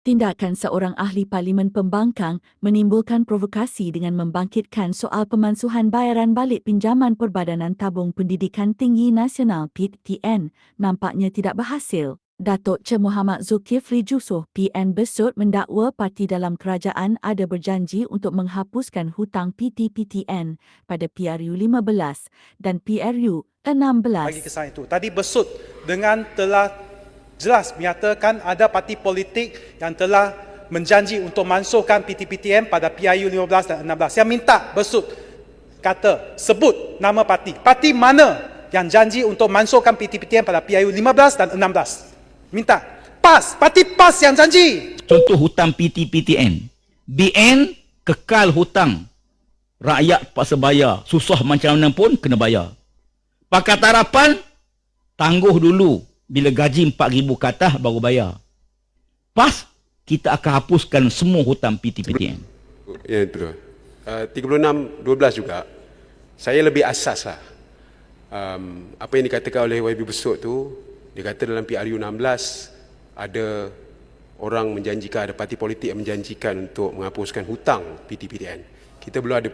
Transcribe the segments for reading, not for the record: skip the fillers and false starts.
Tindakan seorang ahli Parlimen Pembangkang menimbulkan provokasi dengan membangkitkan soal pemansuhan bayaran balik pinjaman Perbadanan Tabung Pendidikan Tinggi Nasional (PTN) nampaknya tidak berhasil. Datuk Che Muhammad Zulkifli Jusuf PN Besut mendakwa parti dalam kerajaan ada berjanji untuk menghapuskan hutang PT-PTN pada PRU 15 dan PRU 16. Bagi kesan itu. Tadi Besut dengan telah jelas menyatakan ada parti politik yang telah menjanji untuk mansuhkan PT-PTN pada PRU 15 dan 16. Saya minta Besut kata, sebut nama parti. Parti mana yang janji untuk mansuhkan PT-PTN pada PRU 15 dan 16? Minta. PAS. Parti PAS yang janji. Contoh hutang PT-PTN. BN kekal hutang. Rakyat paksa bayar. Susah macam mana pun kena bayar. Pakatan Harapan tangguh dulu. Bila gaji 4,000 ke atas baru bayar. PAS, kita akan hapuskan semua hutang PT-PTN. Ya, betul. 36-12 juga, saya lebih asas lah. Apa yang dikatakan oleh YB Besut tu, dia kata dalam PRU 16, ada orang menjanjikan, ada parti politik yang menjanjikan untuk menghapuskan hutang PT-PTN. Kita belum ada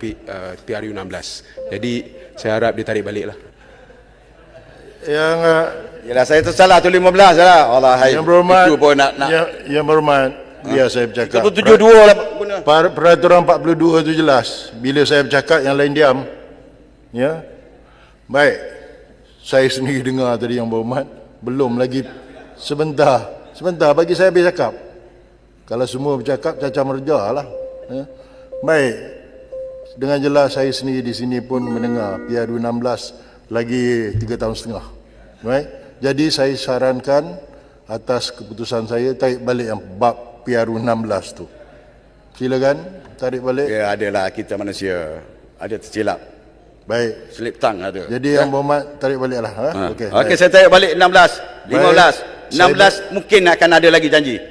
PRU 16. Jadi, saya harap dia tarik balik lah. Yang Yalah, saya tersalah tu 15 lah. Allah, hai. yang berhormat, Itu pun nak. yang berhormat, biar saya bercakap. 72 lah guna. Peraturan 42 itu jelas. Bila saya bercakap yang lain diam. Ya. Baik. Saya sendiri dengar tadi yang berhormat. Belum lagi sebentar. Sebentar bagi saya habis cakap. Kalau semua bercakap cacah merja lah. Ya. Baik. Dengan jelas saya sendiri di sini pun mendengar PRU 16 lagi 3 tahun setengah. Baik. Jadi saya sarankan atas keputusan saya tarik balik yang bab PRU 16 tu. Silakan tarik balik. Ya, adalah kita manusia. Ada tersilap. Baik. Slip tang ada. Jadi yang berhormat tarik baliklah. Okey, saya tarik balik 16, 15. 16 mungkin akan ada lagi janji.